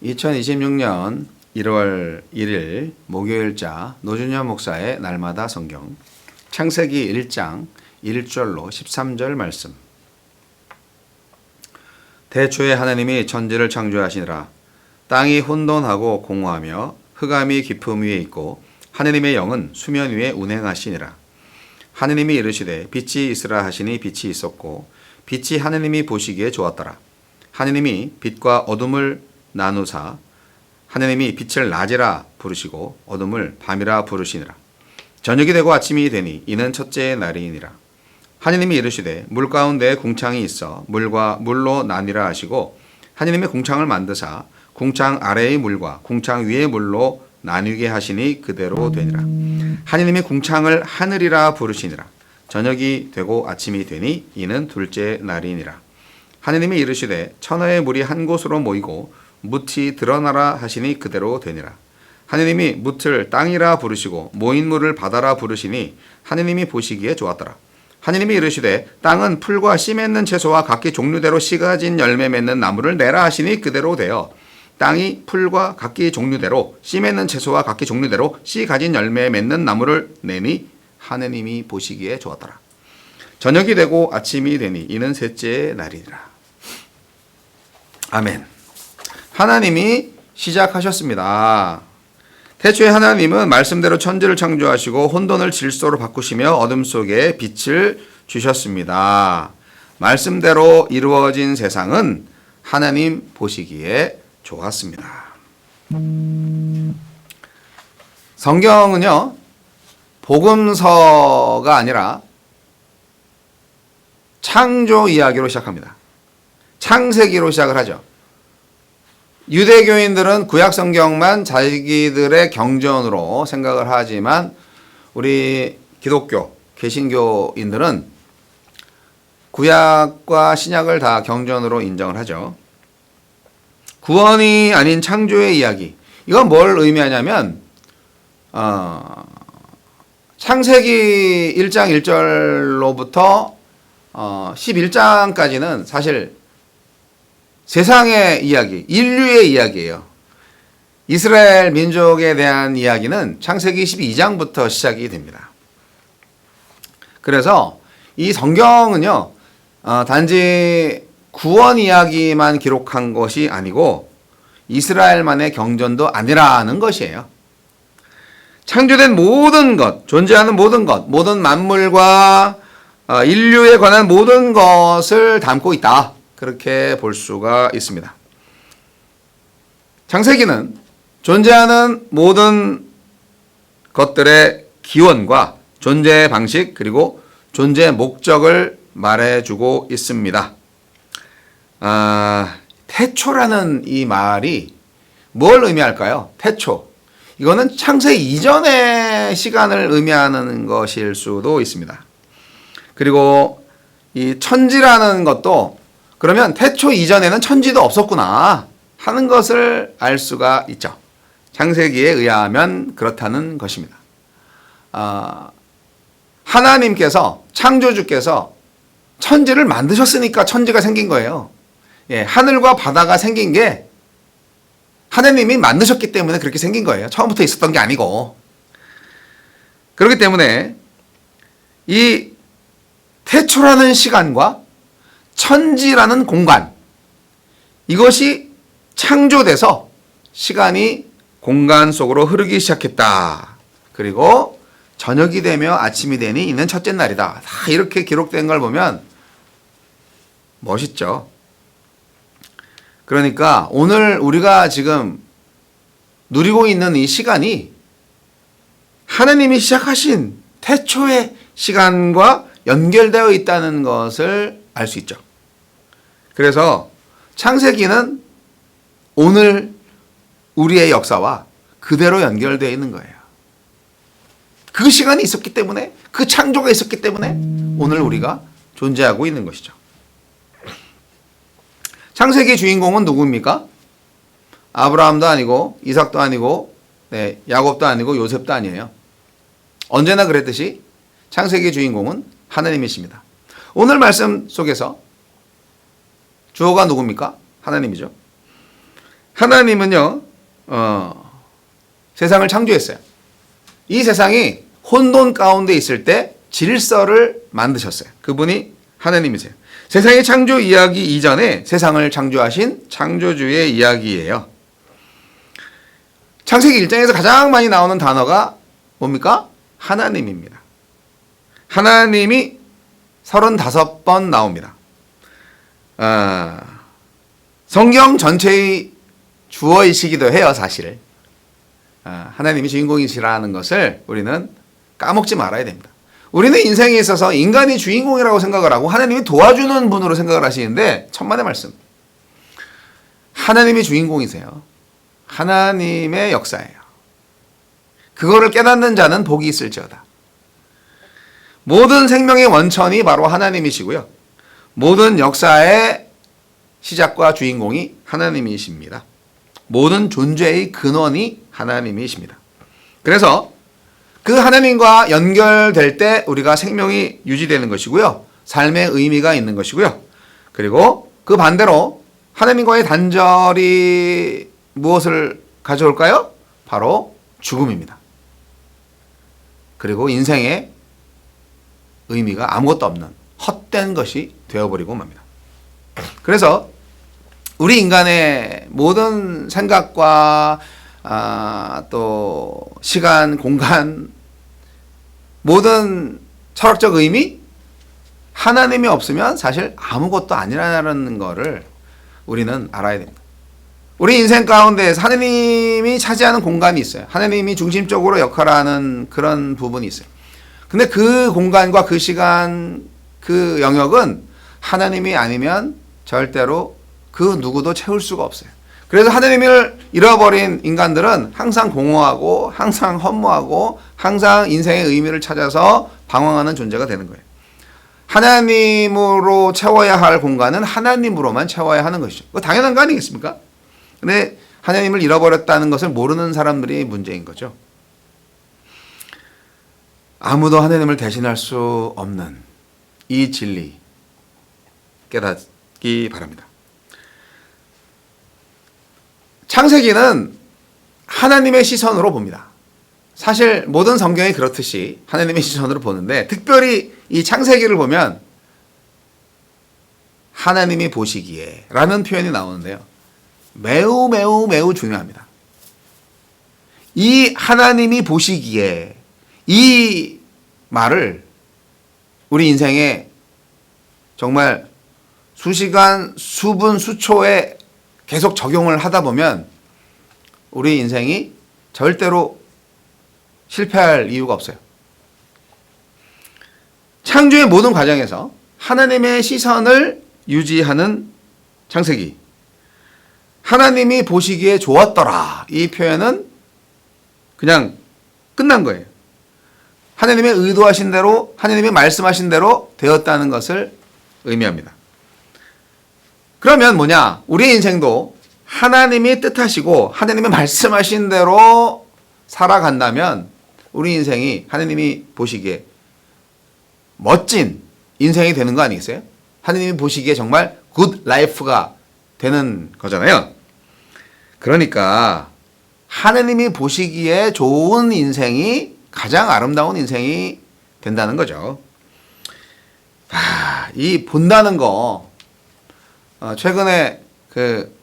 2026년 1월 1일 목요일자 노준현 목사의 날마다 성경 창세기 1장 1절로 13절 말씀. 태초에 하나님이 천지를 창조하시니라. 땅이 혼돈하고 공허하며 흑암이 깊음 위에 있고 하느님의 영은 수면 위에 운행하시니라. 하느님이 이르시되 빛이 있으라 하시니 빛이 있었고 빛이 하느님이 보시기에 좋았더라. 하느님이 빛과 어둠을 나누사 하느님이 빛을 낮이라 부르시고 어둠을 밤이라 부르시니라. 저녁이 되고 아침이 되니 이는 첫째의 날이니라. 하느님이 이르시되 물 가운데 궁창이 있어 물과 물로 나뉘라 하시고 하느님의 궁창을 만드사 궁창 아래의 물과 궁창 위의 물로 나뉘게 하시니 그대로 되니라. 하느님이 궁창을 하늘이라 부르시니라. 저녁이 되고 아침이 되니 이는 둘째 날이니라. 하느님이 이르시되 천하의 물이 한 곳으로 모이고 뭇이 드러나라 하시니 그대로 되니라. 하느님이 뭇을 땅이라 부르시고 모인 물을 바다라 부르시니 하느님이 보시기에 좋았더라. 하느님이 이르시되 땅은 풀과 씨 맺는 채소와 각기 종류대로 씨 가진 열매 맺는 나무를 내라 하시니 그대로 되어 땅이 풀과 각기 종류대로 씨 맺는 채소와 각기 종류대로 씨 가진 열매 맺는 나무를 내니 하느님이 보시기에 좋았더라. 저녁이 되고 아침이 되니 이는 셋째 날이니라. 아멘. 하나님이 시작하셨습니다. 태초에 하나님은 말씀대로 천지를 창조하시고 혼돈을 질서로 바꾸시며 어둠 속에 빛을 주셨습니다. 말씀대로 이루어진 세상은 하나님 보시기에 좋았습니다. 성경은요, 복음서가 아니라 창조 이야기로 시작합니다. 창세기로 시작을 하죠. 유대교인들은 구약 성경만 자기들의 경전으로 생각을 하지만 우리 기독교, 개신교인들은 구약과 신약을 다 경전으로 인정을 하죠. 구원이 아닌 창조의 이야기. 이건 뭘 의미하냐면 창세기 1장 1절로부터 11장까지는 사실 세상의 이야기, 인류의 이야기예요. 이스라엘 민족에 대한 이야기는 창세기 12장부터 시작이 됩니다. 그래서 이 성경은요, 단지 구원 이야기만 기록한 것이 아니고 이스라엘만의 경전도 아니라는 것이에요. 창조된 모든 것, 존재하는 모든 것, 모든 만물과 인류에 관한 모든 것을 담고 있다. 그렇게 볼 수가 있습니다. 창세기는 존재하는 모든 것들의 기원과 존재 방식 그리고 존재 목적을 말해주고 있습니다. 태초라는 이 말이 뭘 의미할까요? 태초. 이거는 창세 이전의 시간을 의미하는 것일 수도 있습니다. 그리고 이 천지라는 것도 그러면 태초 이전에는 천지도 없었구나 하는 것을 알 수가 있죠. 창세기에 의하면 그렇다는 것입니다. 하나님께서, 창조주께서 천지를 만드셨으니까 천지가 생긴 거예요. 예, 하늘과 바다가 생긴 게 하나님이 만드셨기 때문에 그렇게 생긴 거예요. 처음부터 있었던 게 아니고. 그렇기 때문에 이 태초라는 시간과 천지라는 공간, 이것이 창조돼서 시간이 공간 속으로 흐르기 시작했다. 그리고 저녁이 되며 아침이 되니 이는 첫째 날이다. 다 이렇게 기록된 걸 보면 멋있죠. 그러니까 오늘 우리가 지금 누리고 있는 이 시간이 하나님이 시작하신 태초의 시간과 연결되어 있다는 것을 알 수 있죠. 그래서 창세기는 오늘 우리의 역사와 그대로 연결되어 있는 거예요. 그 시간이 있었기 때문에, 그 창조가 있었기 때문에 오늘 우리가 존재하고 있는 것이죠. 창세기 주인공은 누구입니까? 아브라함도 아니고 이삭도 아니고 야곱도 아니고 요셉도 아니에요. 언제나 그랬듯이 창세기 주인공은 하나님이십니다. 오늘 말씀 속에서 주어가 누굽니까? 하나님이죠. 하나님은요, 세상을 창조했어요. 이 세상이 혼돈 가운데 있을 때 질서를 만드셨어요. 그분이 하나님이세요. 세상의 창조 이야기 이전에 세상을 창조하신 창조주의 이야기예요. 창세기 1장에서 가장 많이 나오는 단어가 뭡니까? 하나님입니다. 하나님이 35번 나옵니다. 성경 전체의 주어이시기도 해요, 사실. 하나님이 주인공이시라는 것을 우리는 까먹지 말아야 됩니다. 우리는 인생에 있어서 인간이 주인공이라고 생각을 하고 하나님이 도와주는 분으로 생각을 하시는데 천만의 말씀. 하나님이 주인공이세요. 하나님의 역사예요. 그거를 깨닫는 자는 복이 있을지어다. 모든 생명의 원천이 바로 하나님이시고요. 모든 역사의 시작과 주인공이 하나님이십니다. 모든 존재의 근원이 하나님이십니다. 그래서 그 하나님과 연결될 때 우리가 생명이 유지되는 것이고요. 삶의 의미가 있는 것이고요. 그리고 그 반대로 하나님과의 단절이 무엇을 가져올까요? 바로 죽음입니다. 그리고 인생의 의미가 아무것도 없는 헛된 것이 되어버리고 맙니다. 그래서 우리 인간의 모든 생각과 또 시간, 공간, 모든 철학적 의미, 하나님이 없으면 사실 아무것도 아니라는 것을 우리는 알아야 됩니다. 우리 인생 가운데 하나님이 차지하는 공간이 있어요. 하나님이 중심적으로 역할하는 그런 부분이 있어요. 근데 그 공간과 그 시간, 그 영역은 하나님이 아니면 절대로 그 누구도 채울 수가 없어요. 그래서 하나님을 잃어버린 인간들은 항상 공허하고 항상 허무하고 항상 인생의 의미를 찾아서 방황하는 존재가 되는 거예요. 하나님으로 채워야 할 공간은 하나님으로만 채워야 하는 것이죠. 그거 당연한 거 아니겠습니까? 근데 하나님을 잃어버렸다는 것을 모르는 사람들이 문제인 거죠. 아무도 하나님을 대신할 수 없는 이 진리 깨닫기 바랍니다. 창세기는 하나님의 시선으로 봅니다. 사실 모든 성경이 그렇듯이 하나님의 시선으로 보는데 특별히 이 창세기를 보면 하나님이 보시기에 라는 표현이 나오는데요. 매우 매우 매우 중요합니다. 이 하나님이 보시기에 이 말을 우리 인생에 정말 수시간, 수분, 수초에 계속 적용을 하다 보면 우리 인생이 절대로 실패할 이유가 없어요. 창조의 모든 과정에서 하나님의 시선을 유지하는 창세기. 하나님이 보시기에 좋았더라. 이 표현은 그냥 끝난 거예요. 하나님의 의도하신 대로, 하나님이 말씀하신 대로 되었다는 것을 의미합니다. 그러면 뭐냐? 우리의 인생도 하나님이 뜻하시고 하나님이 말씀하신 대로 살아간다면 우리 인생이 하나님이 보시기에 멋진 인생이 되는 거 아니겠어요? 하나님이 보시기에 정말 굿 라이프가 되는 거잖아요. 그러니까 하나님이 보시기에 좋은 인생이 가장 아름다운 인생이 된다는 거죠. 이 본다는 거 최근에 그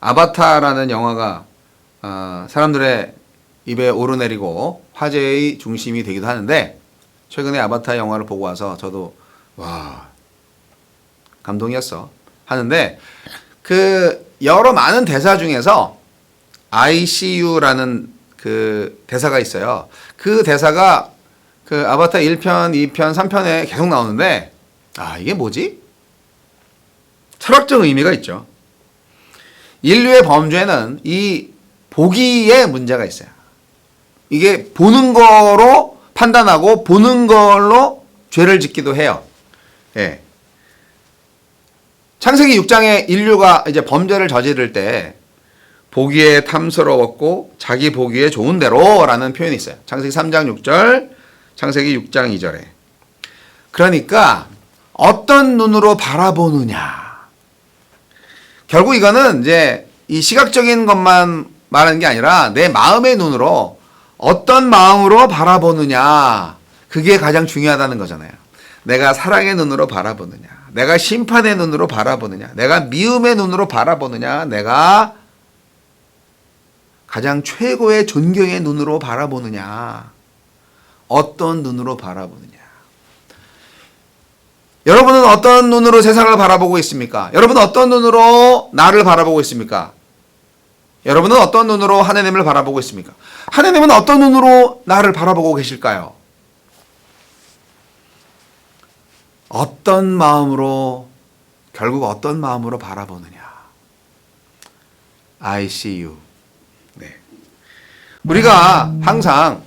아바타라는 영화가 사람들의 입에 오르내리고 화제의 중심이 되기도 하는데 최근에 아바타 영화를 보고 와서 저도 와 감동이었어 하는데 그 여러 많은 대사 중에서 ICU라는 그 대사가 있어요. 그 대사가 그 아바타 1편, 2편, 3편에 계속 나오는데 이게 뭐지? 철학적 의미가 있죠. 인류의 범죄는 이 보기에 문제가 있어요. 이게 보는 거로 판단하고 보는 걸로 죄를 짓기도 해요. 예. 창세기 6장에 인류가 이제 범죄를 저지를 때 보기에 탐스러웠고 자기 보기에 좋은 대로라는 표현이 있어요. 창세기 3장 6절, 창세기 6장 2절에. 그러니까 어떤 눈으로 바라보느냐. 결국 이거는 이제 이 시각적인 것만 말하는 게 아니라 내 마음의 눈으로 어떤 마음으로 바라보느냐, 그게 가장 중요하다는 거잖아요. 내가 사랑의 눈으로 바라보느냐, 내가 심판의 눈으로 바라보느냐, 내가 미움의 눈으로 바라보느냐, 내가 가장 최고의 존경의 눈으로 바라보느냐, 어떤 눈으로 바라보느냐. 여러분은 어떤 눈으로 세상을 바라보고 있습니까? 여러분은 어떤 눈으로 나를 바라보고 있습니까? 여러분은 어떤 눈으로 하나님을 바라보고 있습니까? 하나님은 어떤 눈으로 나를 바라보고 계실까요? 어떤 마음으로, 결국 어떤 마음으로 바라보느냐. I see you. 네. 우리가 항상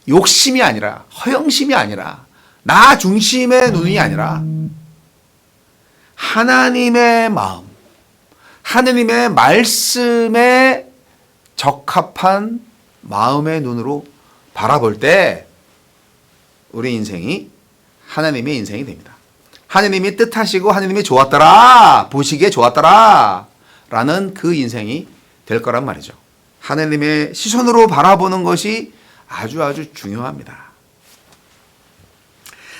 욕심이 아니라, 허영심이 아니라, 나 중심의 눈이 아니라 하나님의 마음, 하느님의 말씀에 적합한 마음의 눈으로 바라볼 때 우리 인생이 하나님의 인생이 됩니다. 하느님이 뜻하시고 하느님이 좋았더라, 보시기에 좋았더라 라는 그 인생이 될 거란 말이죠. 하느님의 시선으로 바라보는 것이 아주 중요합니다.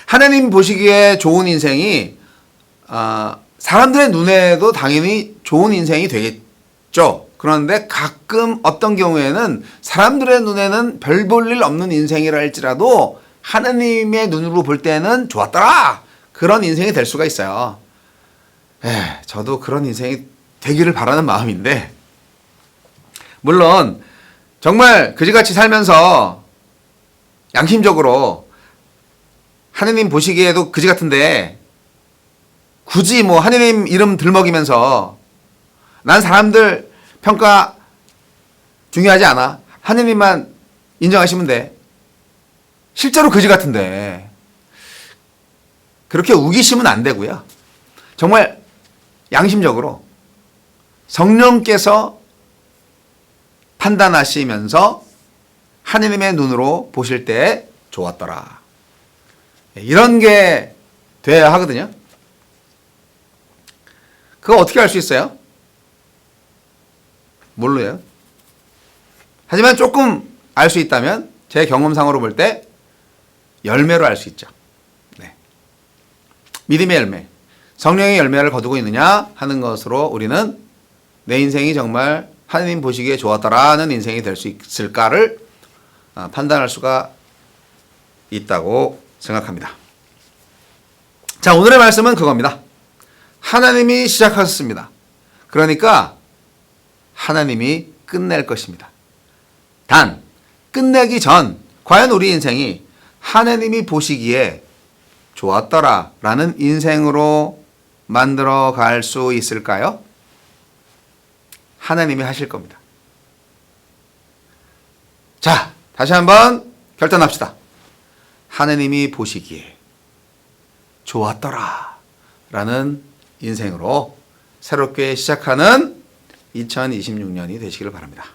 하나님 보시기에 좋은 인생이 사람들의 눈에도 당연히 좋은 인생이 되겠죠. 그런데 가끔 어떤 경우에는 사람들의 눈에는 별 볼 일 없는 인생이라 할지라도 하나님의 눈으로 볼 때는 좋았더라, 그런 인생이 될 수가 있어요. 저도 그런 인생이 되기를 바라는 마음인데, 물론 정말 그지같이 살면서 양심적으로 하느님 보시기에도 그지 같은데 굳이 뭐 하느님 이름 들먹이면서 난 사람들 평가 중요하지 않아, 하느님만 인정하시면 돼, 실제로 그지 같은데 그렇게 우기시면 안 되고요. 정말 양심적으로 성령께서 판단하시면서 하느님의 눈으로 보실 때 좋았더라, 이런 게 돼야 하거든요. 그거 어떻게 알 수 있어요? 모르요. 하지만 조금 알 수 있다면 제 경험상으로 볼 때 열매로 알 수 있죠. 네. 믿음의 열매, 성령의 열매를 거두고 있느냐 하는 것으로 우리는 내 인생이 정말 하나님 보시기에 좋았다라는 인생이 될 수 있을까를 판단할 수가 있다고 생각합니다. 자, 오늘의 말씀은 그겁니다. 하나님이 시작하셨습니다. 그러니까 하나님이 끝낼 것입니다. 단, 끝내기 전 과연 우리 인생이 하나님이 보시기에 좋았더라 라는 인생으로 만들어 갈 수 있을까요? 하나님이 하실 겁니다. 자, 다시 한번 결단합시다. 하나님이 보시기에 좋았더라 라는 인생으로 새롭게 시작하는 2026년이 되시길 바랍니다.